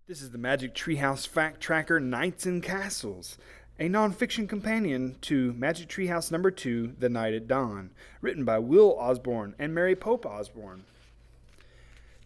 This is the Magic Treehouse Fact Tracker Knights and Castles, a nonfiction companion to Magic Treehouse number 2, The Night at Dawn, written by Will Osborne and Mary Pope Osborne.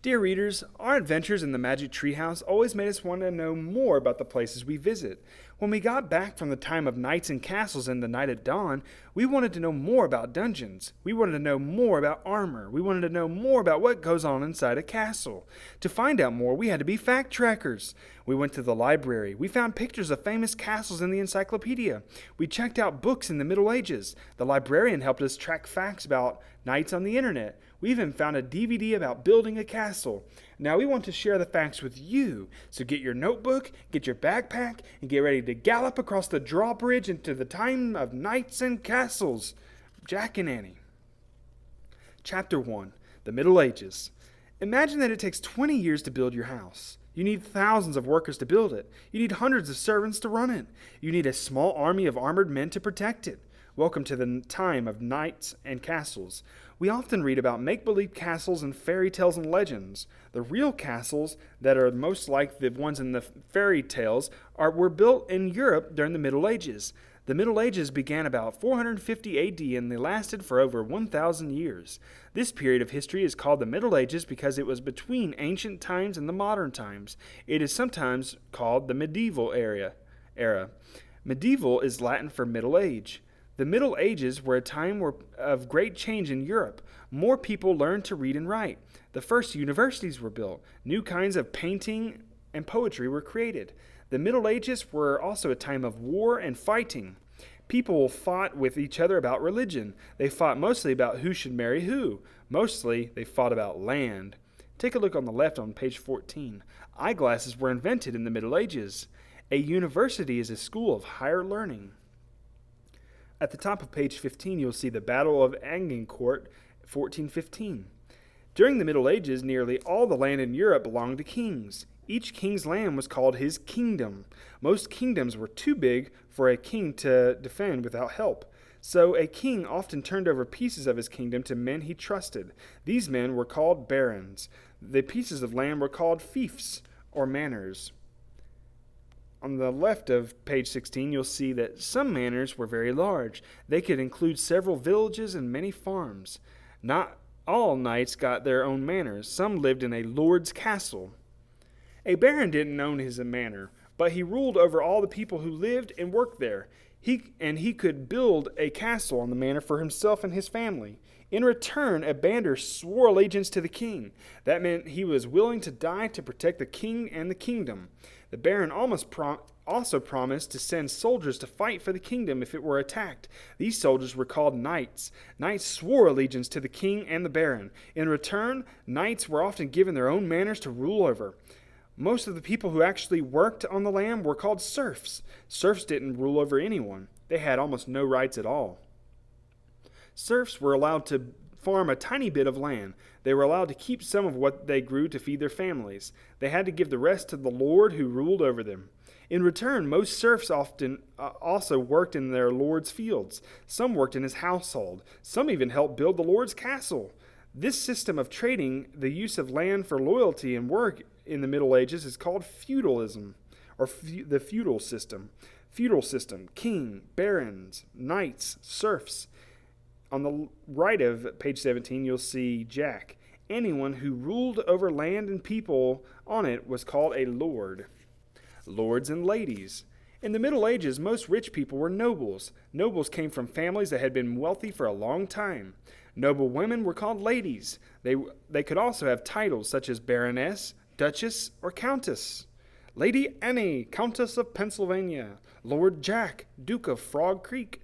Dear readers, our adventures in the Magic Treehouse always made us want to know more about the places we visit. When we got back from the time of Knights and Castles and the Night at Dawn, we wanted to know more about dungeons. We wanted to know more about armor. We wanted to know more about what goes on inside a castle. To find out more, we had to be fact trackers. We went to the library. We found pictures of famous castles in the encyclopedia. We checked out books in the Middle Ages. The librarian helped us track facts about knights on the internet. We even found a DVD about building a castle. Now we want to share the facts with you, so get your notebook, get your backpack, and get ready to gallop across the drawbridge into the time of knights and castles. Jack and Annie. Chapter 1. The Middle Ages. Imagine that it takes 20 years to build your house. You need thousands of workers to build it. You need hundreds of servants to run it. You need a small army of armored men to protect it. Welcome to the time of knights and castles. We often read about make-believe castles and fairy tales and legends. The real castles that are most like the ones in the fairy tales were built in Europe during the Middle Ages. The Middle Ages began about 450 AD and they lasted for over 1,000 years. This period of history is called the Middle Ages because it was between ancient times and the modern times. It is sometimes called the medieval era. Medieval is Latin for Middle Age. The Middle Ages were a time of great change in Europe. More people learned to read and write. The first universities were built. New kinds of painting and poetry were created. The Middle Ages were also a time of war and fighting. People fought with each other about religion. They fought mostly about who should marry who. Mostly, they fought about land. Take a look on the left on page 14. Eyeglasses were invented in the Middle Ages. A university is a school of higher learning. At the top of page 15, you'll see the Battle of Agincourt, 1415. During the Middle Ages, nearly all the land in Europe belonged to kings. Each king's land was called his kingdom. Most kingdoms were too big for a king to defend without help. So a king often turned over pieces of his kingdom to men he trusted. These men were called barons. The pieces of land were called fiefs, or manors. On the left of page 16, you'll see that some manors were very large. They could include several villages and many farms. Not all knights got their own manors. Some lived in a lord's castle. A baron didn't own his manor, but he ruled over all the people who lived and worked there. He could build a castle on the manor for himself and his family. In return, a baron swore allegiance to the king. That meant he was willing to die to protect the king and the kingdom. The baron also promised to send soldiers to fight for the kingdom if it were attacked. These soldiers were called knights. Knights swore allegiance to the king and the baron. In return, knights were often given their own manors to rule over. Most of the people who actually worked on the land were called serfs. Serfs didn't rule over anyone. They had almost no rights at all. Serfs were allowed to farm a tiny bit of land. They were allowed to keep some of what they grew to feed their families. They had to give the rest to the lord who ruled over them. In return, most serfs often also worked in their lord's fields. Some worked in his household. Some even helped build the lord's castle. This system of trading the use of land for loyalty and work in the Middle Ages is called feudalism, or the feudal system. Feudal system: king, barons, knights, serfs. On the right of page 17, you'll see Jack. Anyone who ruled over land and people on it was called a lord. Lords and ladies. In the Middle Ages, most rich people were nobles. Nobles came from families that had been wealthy for a long time. Noble women were called ladies. They could also have titles such as baroness, duchess, or countess. Lady Annie, Countess of Pennsylvania. Lord Jack, Duke of Frog Creek.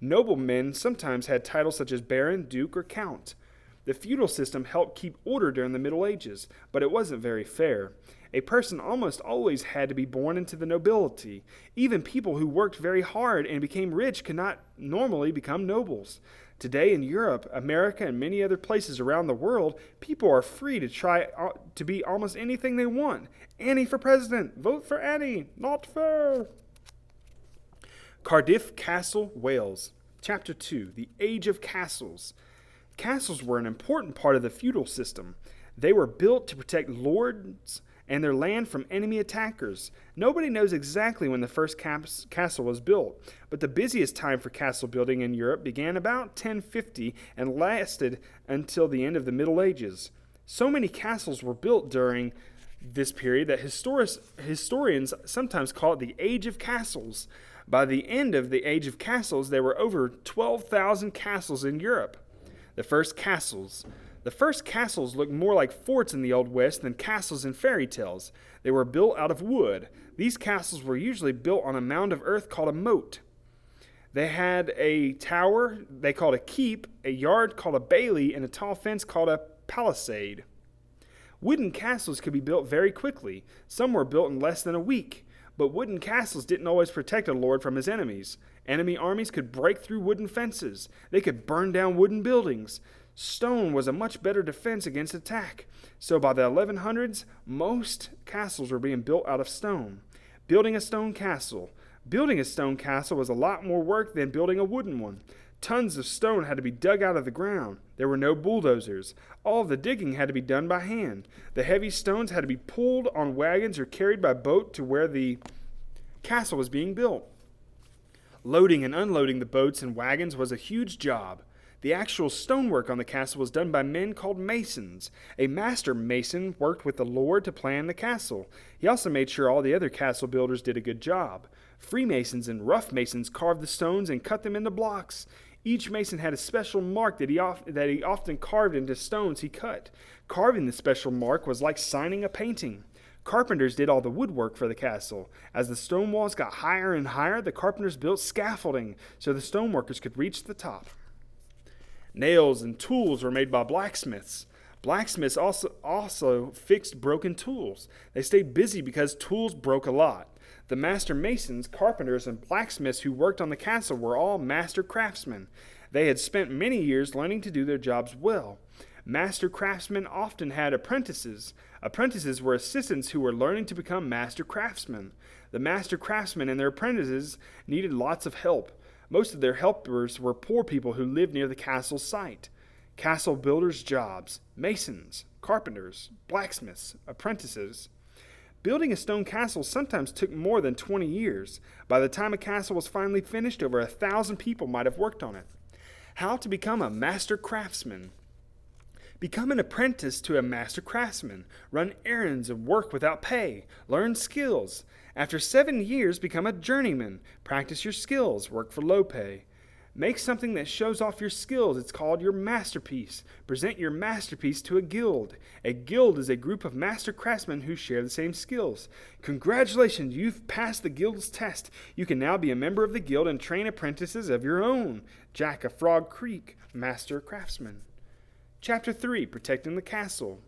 Noblemen sometimes had titles such as baron, duke, or count. The feudal system helped keep order during the Middle Ages, but it wasn't very fair. A person almost always had to be born into the nobility. Even people who worked very hard and became rich could not normally become nobles. Today in Europe, America, and many other places around the world, people are free to try to be almost anything they want. Annie for president. Vote for Annie. Not fair. Cardiff Castle, Wales. Chapter 2. The Age of Castles. Castles were an important part of the feudal system. They were built to protect lords and their land from enemy attackers. Nobody knows exactly when the first castle was built, but the busiest time for castle building in Europe began about 1050 and lasted until the end of the Middle Ages. So many castles were built during this period that historians sometimes call it the Age of Castles. By the end of the Age of Castles, there were over 12,000 castles in Europe. The first castles looked more like forts in the Old West than castles in fairy tales. They were built out of wood. These castles were usually built on a mound of earth called a moat. They had a tower they called a keep, a yard called a bailey, and a tall fence called a palisade. Wooden castles could be built very quickly. Some were built in less than a week. But wooden castles didn't always protect a lord from his enemies. Enemy armies could break through wooden fences. They could burn down wooden buildings. Stone was a much better defense against attack. So by the 1100s, most castles were being built out of stone. Building a stone castle was a lot more work than building a wooden one. Tons of stone had to be dug out of the ground. There were no bulldozers. All of the digging had to be done by hand. The heavy stones had to be pulled on wagons or carried by boat to where the castle was being built. Loading and unloading the boats and wagons was a huge job. The actual stonework on the castle was done by men called masons. A master mason worked with the lord to plan the castle. He also made sure all the other castle builders did a good job. Freemasons and rough masons carved the stones and cut them into blocks. Each mason had a special mark that he often carved into stones he cut. Carving the special mark was like signing a painting. Carpenters did all the woodwork for the castle. As the stone walls got higher and higher, the carpenters built scaffolding so the stoneworkers could reach the top. Nails and tools were made by blacksmiths. Blacksmiths also fixed broken tools. They stayed busy because tools broke a lot. The master masons, carpenters, and blacksmiths who worked on the castle were all master craftsmen. They had spent many years learning to do their jobs well. Master craftsmen often had apprentices. Apprentices were assistants who were learning to become master craftsmen. The master craftsmen and their apprentices needed lots of help. Most of their helpers were poor people who lived near the castle site. Castle builders' jobs: masons, carpenters, blacksmiths, apprentices. Building a stone castle sometimes took more than 20 years. By the time a castle was finally finished, over 1,000 people might have worked on it. How to become a master craftsman? Become an apprentice to a master craftsman. Run errands and work without pay. Learn skills. After 7 years, become a journeyman. Practice your skills. Work for low pay. Make something that shows off your skills. It's called your masterpiece. Present your masterpiece to a guild. A guild is a group of master craftsmen who share the same skills. Congratulations, you've passed the guild's test. You can now be a member of the guild and train apprentices of your own. Jack of Frog Creek, master craftsman. Chapter 3, Protecting the Castle.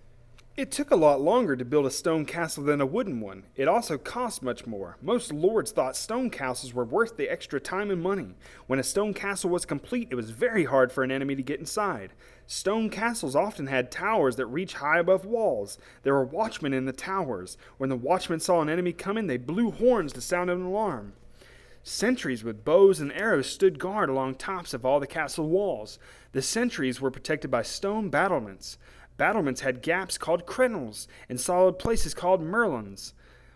It took a lot longer to build a stone castle than a wooden one. It also cost much more. Most lords thought stone castles were worth the extra time and money. When a stone castle was complete, it was very hard for an enemy to get inside. Stone castles often had towers that reached high above walls. There were watchmen in the towers. When the watchmen saw an enemy coming, they blew horns to sound an alarm. Sentries with bows and arrows stood guard along tops of all the castle walls. The sentries were protected by stone battlements. Battlements had gaps called crenels and solid places called merlons.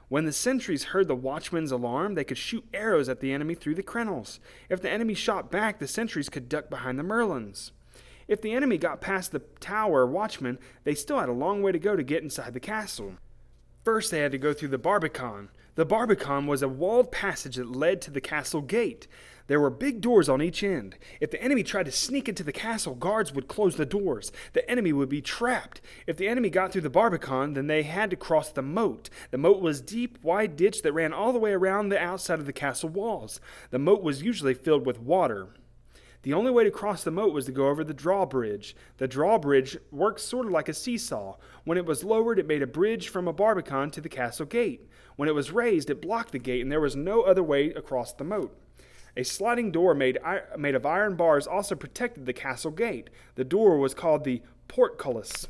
When the sentries heard the watchman's alarm, they could shoot arrows at the enemy through the crenels. If the enemy shot back, the sentries could duck behind the merlons. If the enemy got past the tower watchman, they still had a long way to go to get inside the castle. First, they had to go through the barbican. The barbican was a walled passage that led to the castle gate. There were big doors on each end. If the enemy tried to sneak into the castle, guards would close the doors. The enemy would be trapped. If the enemy got through the barbican, then they had to cross the moat. The moat was a deep, wide ditch that ran all the way around the outside of the castle walls. The moat was usually filled with water. The only way to cross the moat was to go over the drawbridge. The drawbridge worked sort of like a seesaw. When it was lowered, it made a bridge from a barbican to the castle gate. When it was raised, it blocked the gate, and there was no other way across the moat. A sliding door made of iron bars also protected the castle gate. The door was called the portcullis.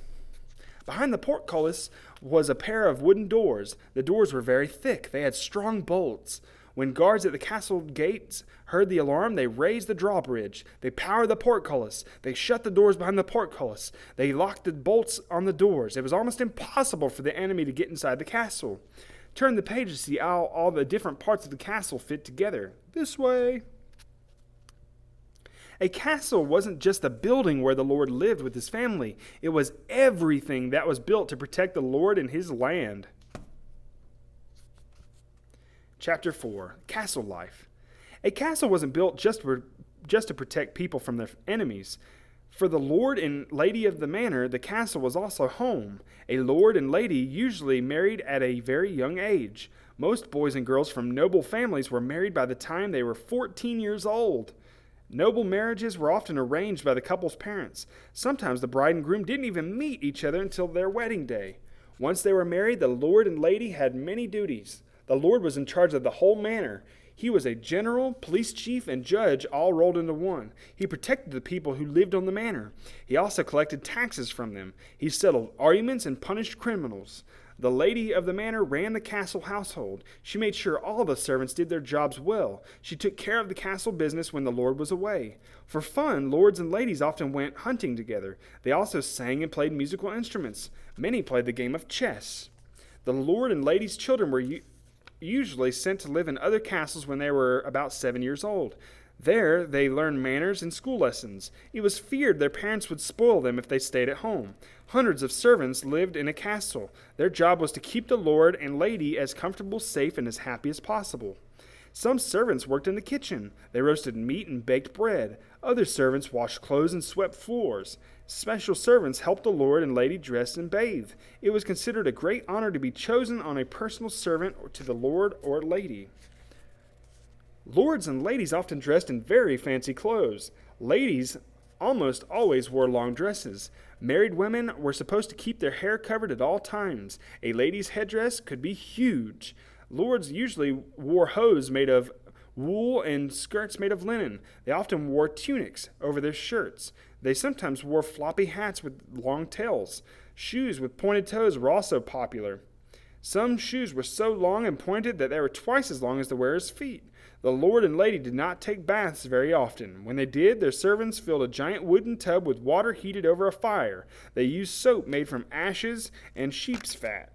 Behind the portcullis was a pair of wooden doors. The doors were very thick. They had strong bolts. When guards at the castle gates heard the alarm, they raised the drawbridge. They powered the portcullis. They shut the doors behind the portcullis. They locked the bolts on the doors. It was almost impossible for the enemy to get inside the castle. Turn the page to see how all the different parts of the castle fit together. This way. A castle wasn't just a building where the Lord lived with his family. It was everything that was built to protect the Lord and his land. Chapter 4, Castle Life. A castle wasn't built just to protect people from their enemies. For the lord and lady of the manor, the castle was also home. A lord and lady usually married at a very young age. Most boys and girls from noble families were married by the time they were 14 years old. Noble marriages were often arranged by the couple's parents. Sometimes the bride and groom didn't even meet each other until their wedding day. Once they were married, the lord and lady had many duties. The lord was in charge of the whole manor. He was a general, police chief, and judge all rolled into one. He protected the people who lived on the manor. He also collected taxes from them. He settled arguments and punished criminals. The lady of the manor ran the castle household. She made sure all the servants did their jobs well. She took care of the castle business when the lord was away. For fun, lords and ladies often went hunting together. They also sang and played musical instruments. Many played the game of chess. The lord and lady's children were usually sent to live in other castles when they were about 7 years old. There, they learned manners and school lessons. It was feared their parents would spoil them if they stayed at home. Hundreds of servants lived in a castle. Their job was to keep the lord and lady as comfortable, safe, and as happy as possible. Some servants worked in the kitchen. They roasted meat and baked bread. Other servants washed clothes and swept floors. Special servants helped the lord and lady dress and bathe. It was considered a great honor to be chosen on a personal servant to the lord or lady. Lords and ladies often dressed in very fancy clothes. Ladies almost always wore long dresses. Married women were supposed to keep their hair covered at all times. A lady's headdress could be huge. Lords usually wore hose made of wool and skirts made of linen. They often wore tunics over their shirts. They sometimes wore floppy hats with long tails. Shoes with pointed toes were also popular. Some shoes were so long and pointed that they were twice as long as the wearer's feet. The lord and lady did not take baths very often. When they did, their servants filled a giant wooden tub with water heated over a fire. They used soap made from ashes and sheep's fat.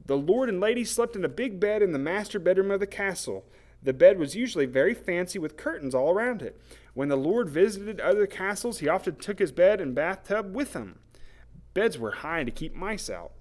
The lord and lady slept in a big bed in the master bedroom of the castle. The bed was usually very fancy with curtains all around it. When the lord visited other castles, he often took his bed and bathtub with him. Beds were high to keep mice out.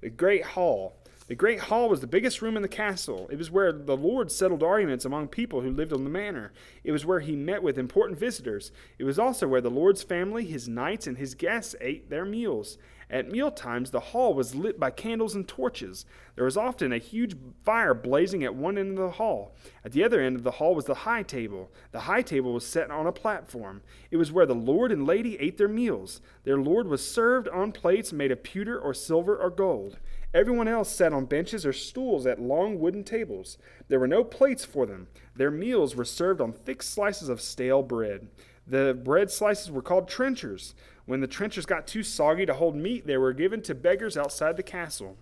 The Great Hall. The Great Hall was the biggest room in the castle. It was where the lord settled arguments among people who lived on the manor. It was where he met with important visitors. It was also where the lord's family, his knights, and his guests ate their meals. At meal times, the hall was lit by candles and torches. There was often a huge fire blazing at one end of the hall. At the other end of the hall was the high table. The high table was set on a platform. It was where the lord and lady ate their meals. Their lord was served on plates made of pewter or silver or gold. Everyone else sat on benches or stools at long wooden tables. There were no plates for them. Their meals were served on thick slices of stale bread. The bread slices were called trenchers. When the trenchers got too soggy to hold meat, they were given to beggars outside the castle.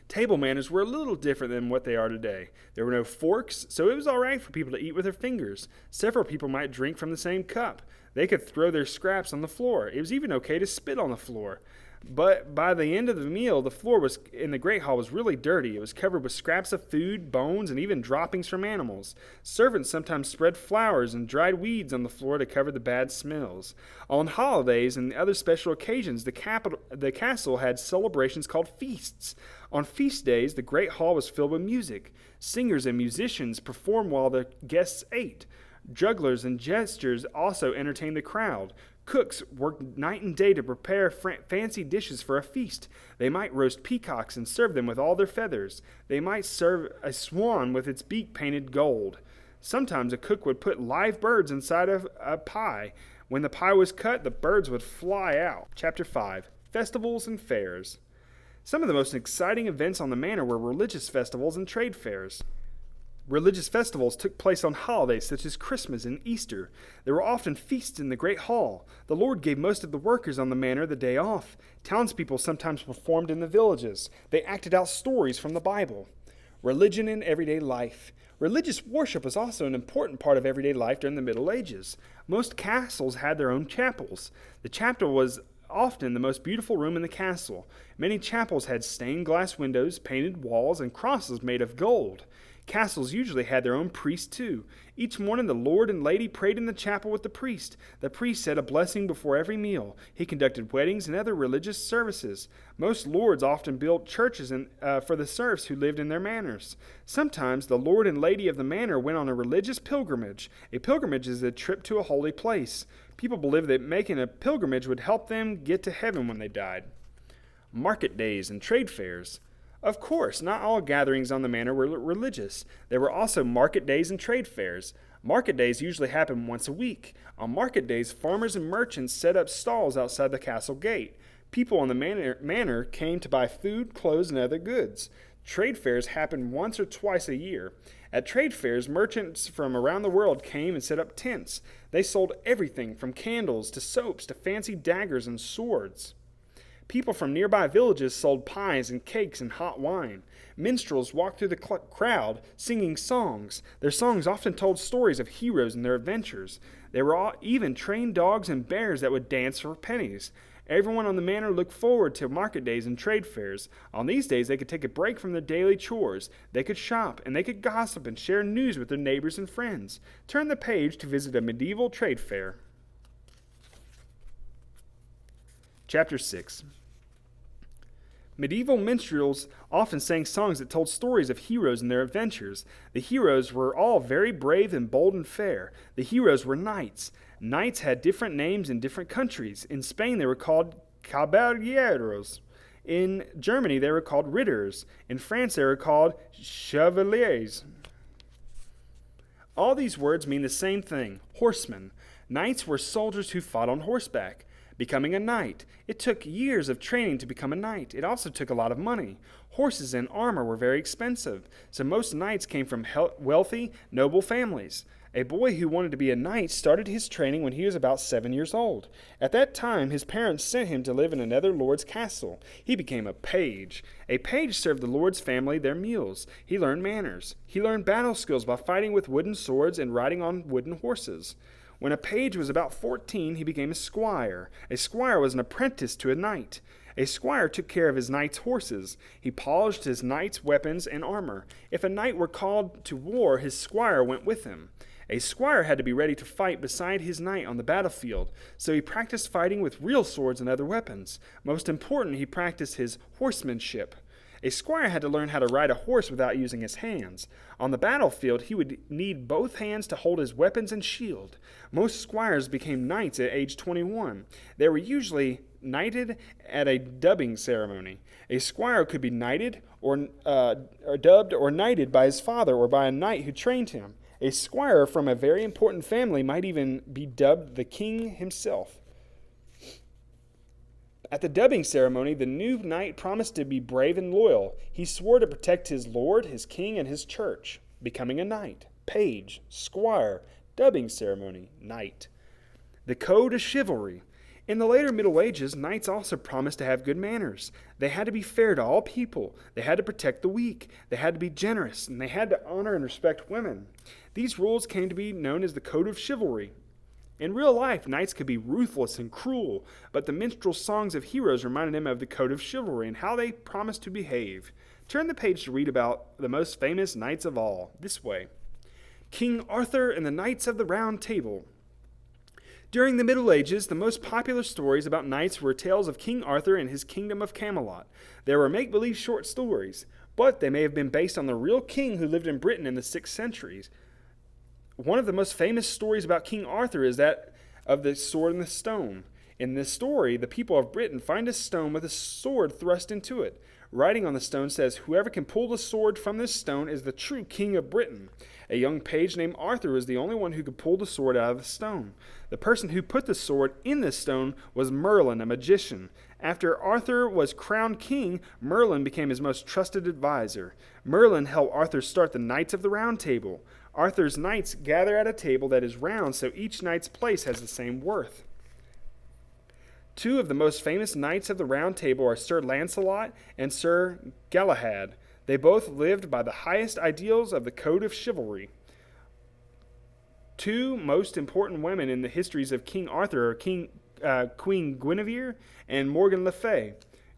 Table manners were a little different than what they are today. There were no forks, so it was all right for people to eat with their fingers. Several people might drink from the same cup. They could throw their scraps on the floor. It was even okay to spit on the floor. But by the end of the meal, the floor in the Great Hall was really dirty. It was covered with scraps of food, bones, and even droppings from animals. Servants sometimes spread flowers and dried weeds on the floor to cover the bad smells. On holidays and other special occasions, the castle had celebrations called feasts. On feast days, the Great Hall was filled with music. Singers and musicians performed while the guests ate. Jugglers and jesters also entertained the crowd. Cooks worked night and day to prepare fancy dishes for a feast. They might roast peacocks and serve them with all their feathers. They might serve a swan with its beak painted gold. Sometimes a cook would put live birds inside of a pie. When the pie was cut, the birds would fly out. Chapter 5. Festivals and Fairs. Some of the most exciting events on the manor were religious festivals and trade fairs. Religious festivals took place on holidays such as Christmas and Easter. There were often feasts in the Great Hall. The Lord gave most of the workers on the manor the day off. Townspeople sometimes performed in the villages. They acted out stories from the Bible. Religion in everyday life. Religious worship was also an important part of everyday life during the Middle Ages. Most castles had their own chapels. The chapel was often the most beautiful room in the castle. Many chapels had stained glass windows, painted walls, and crosses made of gold. Castles usually had their own priest too. Each morning the lord and lady prayed in the chapel with the priest. The priest said a blessing before every meal. He conducted weddings and other religious services. Most lords often built churches for the serfs who lived in their manors. Sometimes the lord and lady of the manor went on a religious pilgrimage. A pilgrimage is a trip to a holy place. People believed that making a pilgrimage would help them get to heaven when they died. Market days and trade fairs. Of course, not all gatherings on the manor were religious. There were also market days and trade fairs. Market days usually happened once a week. On market days, farmers and merchants set up stalls outside the castle gate. People on the manor came to buy food, clothes, and other goods. Trade fairs happened once or twice a year. At trade fairs, merchants from around the world came and set up tents. They sold everything from candles to soaps to fancy daggers and swords. People from nearby villages sold pies and cakes and hot wine. Minstrels walked through the crowd singing songs. Their songs often told stories of heroes and their adventures. There were even trained dogs and bears that would dance for pennies. Everyone on the manor looked forward to market days and trade fairs. On these days, they could take a break from their daily chores. They could shop, and they could gossip and share news with their neighbors and friends. Turn the page to visit a medieval trade fair. Chapter 6. Medieval minstrels often sang songs that told stories of heroes and their adventures. The heroes were all very brave and bold and fair. The heroes were knights. Knights had different names in different countries. In Spain, they were called caballeros. In Germany, they were called ritters. In France, they were called chevaliers. All these words mean the same thing, horsemen. Knights were soldiers who fought on horseback. Becoming a knight. It took years of training to become a knight. It also took a lot of money. Horses and armor were very expensive, so most knights came from wealthy, noble families. A boy who wanted to be a knight started his training when he was about 7 years old. At that time, his parents sent him to live in another lord's castle. He became a page. A page served the lord's family their meals. He learned manners. He learned battle skills by fighting with wooden swords and riding on wooden horses. When a page was about 14, he became a squire. A squire was an apprentice to a knight. A squire took care of his knight's horses. He polished his knight's weapons and armor. If a knight were called to war, his squire went with him. A squire had to be ready to fight beside his knight on the battlefield, so he practiced fighting with real swords and other weapons. Most important, he practiced his horsemanship. A squire had to learn how to ride a horse without using his hands. On the battlefield, he would need both hands to hold his weapons and shield. Most squires became knights at age 21. They were usually knighted at a dubbing ceremony. A squire could be knighted or dubbed or knighted by his father or by a knight who trained him. A squire from a very important family might even be dubbed the king himself. At the dubbing ceremony, the new knight promised to be brave and loyal. He swore to protect his lord, his king, and his church. Becoming a knight, page, squire, dubbing ceremony, knight. The code of chivalry. In the later Middle Ages, knights also promised to have good manners. They had to be fair to all people. They had to protect the weak. They had to be generous, and they had to honor and respect women. These rules came to be known as the code of chivalry. In real life, knights could be ruthless and cruel, but the minstrel songs of heroes reminded them of the code of chivalry and how they promised to behave. Turn the page to read about the most famous knights of all, this way. King Arthur and the Knights of the Round Table. During the Middle Ages, the most popular stories about knights were tales of King Arthur and his kingdom of Camelot. There were make-believe short stories, but they may have been based on the real king who lived in Britain in the 6th centuries. One of the most famous stories about King Arthur is that of the sword and the stone. In this story, the people of Britain find a stone with a sword thrust into it. Writing on the stone says, "Whoever can pull the sword from this stone is the true king of Britain." A young page named Arthur was the only one who could pull the sword out of the stone. The person who put the sword in the stone was Merlin, a magician. After Arthur was crowned king, Merlin became his most trusted advisor. Merlin helped Arthur start the Knights of the Round Table. Arthur's knights gather at a table that is round, so each knight's place has the same worth. Two of the most famous knights of the Round Table are Sir Lancelot and Sir Galahad. They both lived by the highest ideals of the code of chivalry. Two most important women in the histories of King Arthur are Queen Guinevere and Morgan Le Fay.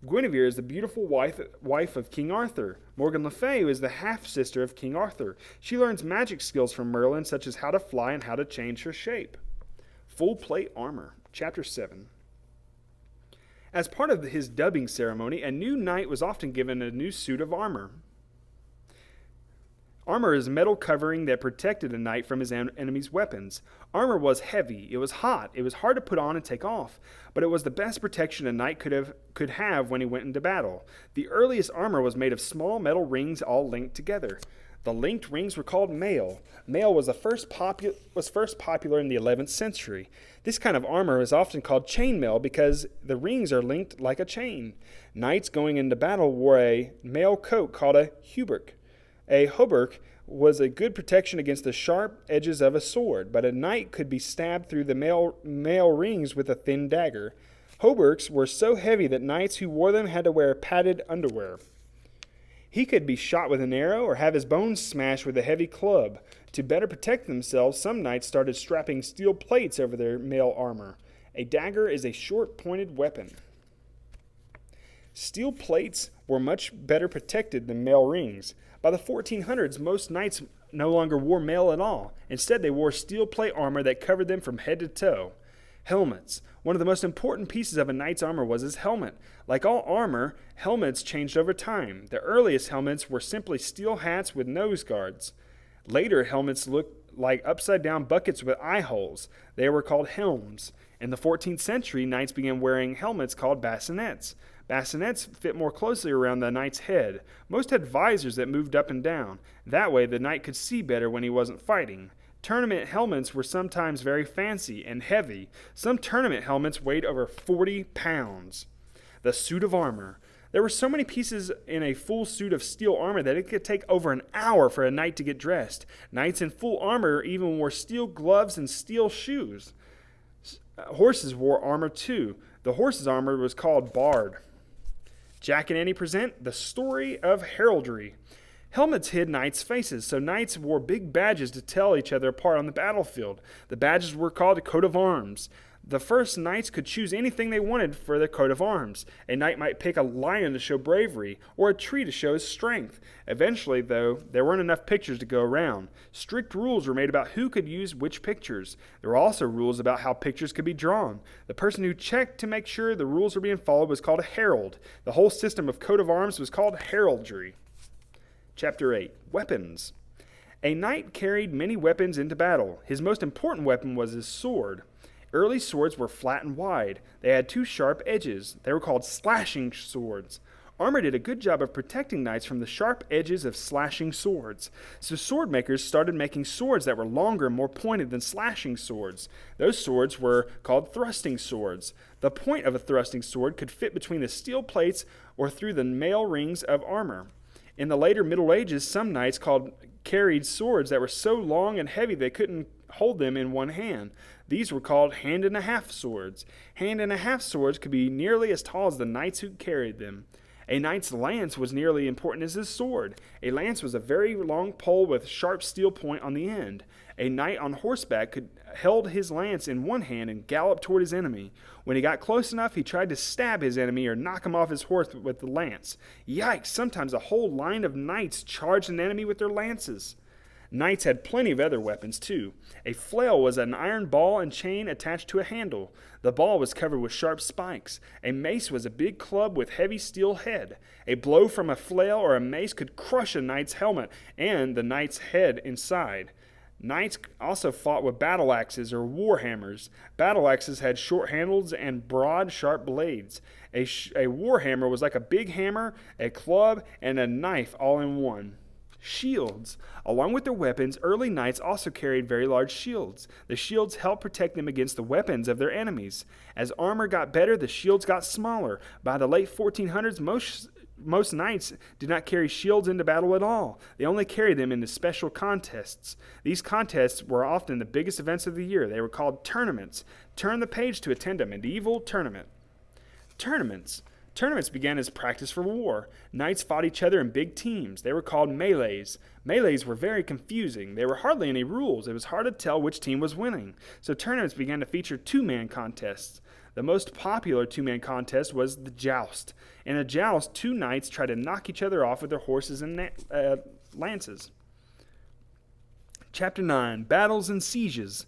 Guinevere is the beautiful wife of King Arthur. Morgan Le Fay is the half-sister of King Arthur. She learns magic skills from Merlin, such as how to fly and how to change her shape. Full plate armor. Chapter 7. As part of his dubbing ceremony, a new knight was often given a new suit of armor. Armor is a metal covering that protected a knight from his enemy's weapons. Armor was heavy, it was hot, it was hard to put on and take off, but it was the best protection a knight could have when he went into battle. The earliest armor was made of small metal rings all linked together. The linked rings were called mail. Mail was first popular in the 11th century. This kind of armor is often called chainmail because the rings are linked like a chain. Knights going into battle wore a mail coat called a hauberk. A hauberk was a good protection against the sharp edges of a sword, but a knight could be stabbed through the mail rings with a thin dagger. Hauberks were so heavy that knights who wore them had to wear padded underwear. He could be shot with an arrow or have his bones smashed with a heavy club. To better protect themselves, some knights started strapping steel plates over their mail armor. A dagger is a short, pointed weapon. Steel plates were much better protected than mail rings. By the 1400s, most knights no longer wore mail at all. Instead, they wore steel plate armor that covered them from head to toe. Helmets. One of the most important pieces of a knight's armor was his helmet. Like all armor, helmets changed over time. The earliest helmets were simply steel hats with nose guards. Later, helmets looked like upside-down buckets with eye holes. They were called helms. In the 14th century, knights began wearing helmets called bassinets. Bassinets fit more closely around the knight's head. Most had visors that moved up and down. That way, the knight could see better when he wasn't fighting. Tournament helmets were sometimes very fancy and heavy. Some tournament helmets weighed over 40 pounds. The suit of armor. There were so many pieces in a full suit of steel armor that it could take over an hour for a knight to get dressed. Knights in full armor even wore steel gloves and steel shoes. Horses wore armor too. The horse's armor was called bard. Jack and Annie present the story of heraldry. Helmets hid knights' faces, so knights wore big badges to tell each other apart on the battlefield. The badges were called a coat of arms. The first knights could choose anything they wanted for their coat of arms. A knight might pick a lion to show bravery, or a tree to show his strength. Eventually, though, there weren't enough pictures to go around. Strict rules were made about who could use which pictures. There were also rules about how pictures could be drawn. The person who checked to make sure the rules were being followed was called a herald. The whole system of coat of arms was called heraldry. Chapter 8. Weapons. A knight carried many weapons into battle. His most important weapon was his sword. Early swords were flat and wide. They had two sharp edges. They were called slashing swords. Armor did a good job of protecting knights from the sharp edges of slashing swords. So sword makers started making swords that were longer and more pointed than slashing swords. Those swords were called thrusting swords. The point of a thrusting sword could fit between the steel plates or through the mail rings of armor. In the later Middle Ages, some knights carried swords that were so long and heavy they couldn't hold them in one hand. These were called hand-and-a-half swords. Hand-and-a-half swords could be nearly as tall as the knights who carried them. A knight's lance was nearly as important as his sword. A lance was a very long pole with sharp steel point on the end. A knight on horseback held his lance in one hand and galloped toward his enemy. When he got close enough, he tried to stab his enemy or knock him off his horse with the lance. Yikes! Sometimes a whole line of knights charged an enemy with their lances. Knights had plenty of other weapons, too. A flail was an iron ball and chain attached to a handle. The ball was covered with sharp spikes. A mace was a big club with heavy steel head. A blow from a flail or a mace could crush a knight's helmet and the knight's head inside. Knights also fought with battle axes or war hammers. Battle axes had short handles and broad, sharp blades. A war hammer was like a big hammer, a club, and a knife all in one. Shields. Along with their weapons, early knights also carried very large shields. The shields helped protect them against the weapons of their enemies. As armor got better, the shields got smaller. By the late 1400s, most knights did not carry shields into battle at all. They only carried them into special contests. These contests were often the biggest events of the year. They were called tournaments. Turn the page to attend a medieval tournament. Tournaments. Tournaments began as practice for war. Knights fought each other in big teams. They were called melees. Melees were very confusing. There were hardly any rules. It was hard to tell which team was winning. So tournaments began to feature two-man contests. The most popular two-man contest was the joust. In a joust, two knights tried to knock each other off with their horses and lances. Chapter 9, Battles and Sieges.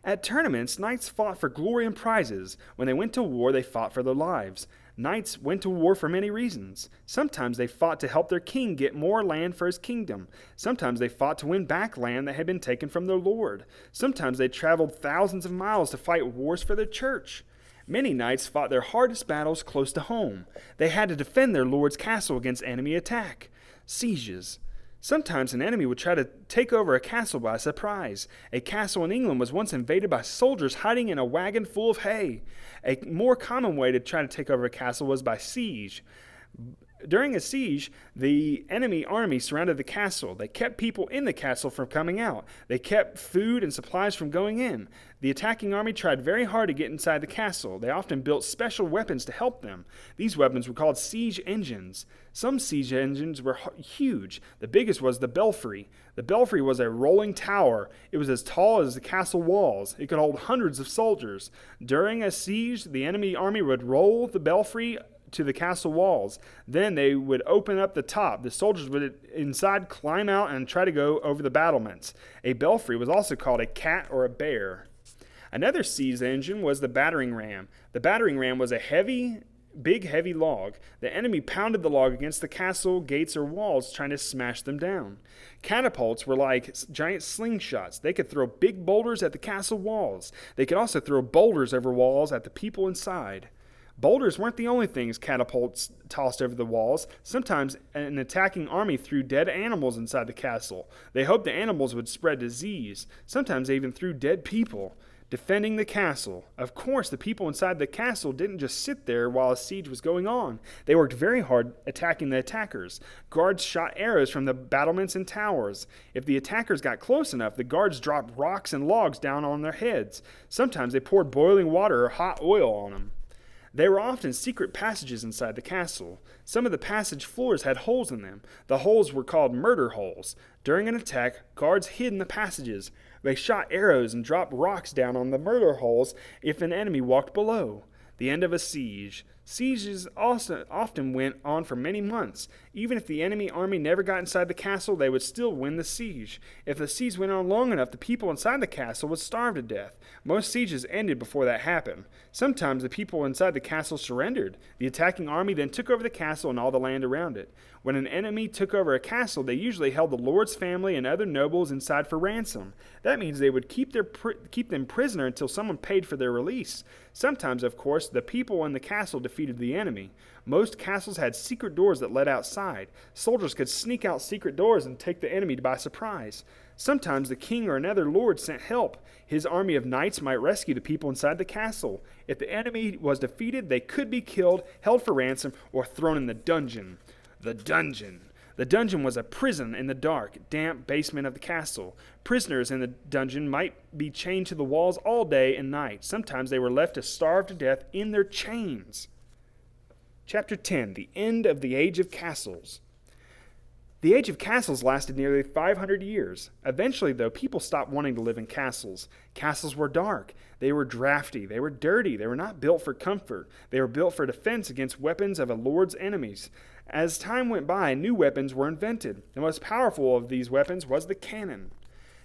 At tournaments, knights fought for glory and prizes. When they went to war, they fought for their lives. Knights went to war for many reasons. Sometimes they fought to help their king get more land for his kingdom. Sometimes they fought to win back land that had been taken from their lord. Sometimes they traveled thousands of miles to fight wars for their church. Many knights fought their hardest battles close to home. They had to defend their lord's castle against enemy attack. Sieges. Sometimes an enemy would try to take over a castle by surprise. A castle in England was once invaded by soldiers hiding in a wagon full of hay. A more common way to try to take over a castle was by siege. During a siege, the enemy army surrounded the castle. They kept people in the castle from coming out. They kept food and supplies from going in. The attacking army tried very hard to get inside the castle. They often built special weapons to help them. These weapons were called siege engines. Some siege engines were huge. The biggest was the belfry. The belfry was a rolling tower. It was as tall as the castle walls. It could hold hundreds of soldiers. During a siege, the enemy army would roll the belfry to the castle walls. Then they would open up the top. The soldiers would inside climb out and try to go over the battlements. A belfry was also called a cat or a bear. Another siege engine was the battering ram. The battering ram was a big heavy log. The enemy pounded the log against the castle gates or walls, trying to smash them down. Catapults were like giant slingshots. They could throw big boulders at the castle walls. They could also throw boulders over walls at the people inside. Boulders weren't the only things catapults tossed over the walls. Sometimes an attacking army threw dead animals inside the castle. They hoped the animals would spread disease. Sometimes they even threw dead people. Defending the castle. Of course, the people inside the castle didn't just sit there while a siege was going on. They worked very hard attacking the attackers. Guards shot arrows from the battlements and towers. If the attackers got close enough, the guards dropped rocks and logs down on their heads. Sometimes they poured boiling water or hot oil on them. There were often secret passages inside the castle. Some of the passage floors had holes in them. The holes were called murder holes. During an attack, guards hid in the passages. They shot arrows and dropped rocks down on the murder holes if an enemy walked below. The end of a siege. Sieges also often went on for many months. Even if the enemy army never got inside the castle, they would still win the siege. If the siege went on long enough, the people inside the castle would starve to death. Most sieges ended before that happened. Sometimes the people inside the castle surrendered. The attacking army then took over the castle and all the land around it. When an enemy took over a castle, they usually held the lord's family and other nobles inside for ransom. That means they would keep them prisoner until someone paid for their release. Sometimes, of course, the people in the castle defeated the enemy. Most castles had secret doors that led outside. Soldiers could sneak out secret doors and take the enemy by surprise. Sometimes the king or another lord sent help. His army of knights might rescue the people inside the castle. If the enemy was defeated, they could be killed, held for ransom, or thrown in the dungeon. The dungeon. The dungeon was a prison in the dark, damp basement of the castle. Prisoners in the dungeon might be chained to the walls all day and night. Sometimes they were left to starve to death in their chains. Chapter 10, The End of the Age of Castles. The age of castles lasted nearly 500 years. Eventually, though, people stopped wanting to live in castles. Castles were dark. They were drafty. They were dirty. They were not built for comfort. They were built for defense against weapons of a lord's enemies. As time went by, new weapons were invented. The most powerful of these weapons was the cannon.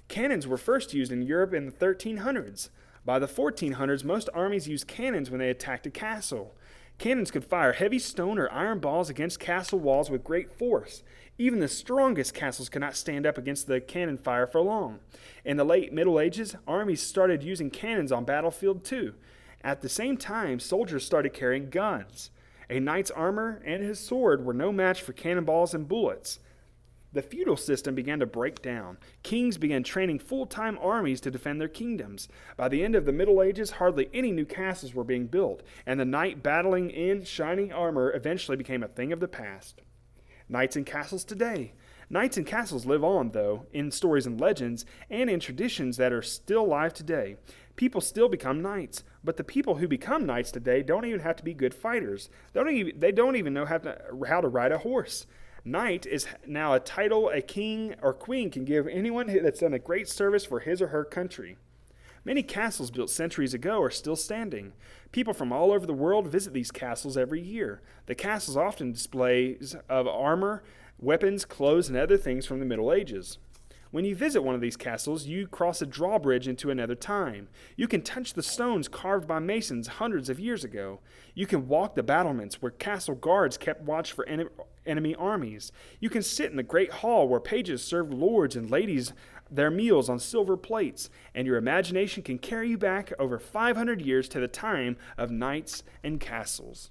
Cannons were first used in Europe in the 1300s. By the 1400s, most armies used cannons when they attacked a castle. Cannons could fire heavy stone or iron balls against castle walls with great force. Even the strongest castles could not stand up against the cannon fire for long. In the late Middle Ages, armies started using cannons on battlefield too. At the same time, soldiers started carrying guns. A knight's armor and his sword were no match for cannonballs and bullets. The feudal system began to break down. Kings began training full-time armies to defend their kingdoms. By the end of the Middle Ages, hardly any new castles were being built, and the knight battling in shining armor eventually became a thing of the past. Knights and castles today. Knights and castles live on, though, in stories and legends and in traditions that are still alive today. People still become knights, but the people who become knights today don't even have to be good fighters. They don't even know how to ride a horse. Knight is now a title a king or queen can give anyone that's done a great service for his or her country. Many castles built centuries ago are still standing. People from all over the world visit these castles every year. The castles often displays of armor, weapons, clothes, and other things from the Middle Ages. When you visit one of these castles, you cross a drawbridge into another time. You can touch the stones carved by masons hundreds of years ago. You can walk the battlements where castle guards kept watch for enemy armies. You can sit in the great hall where pages served lords and ladies their meals on silver plates, and your imagination can carry you back over 500 years to the time of knights and castles.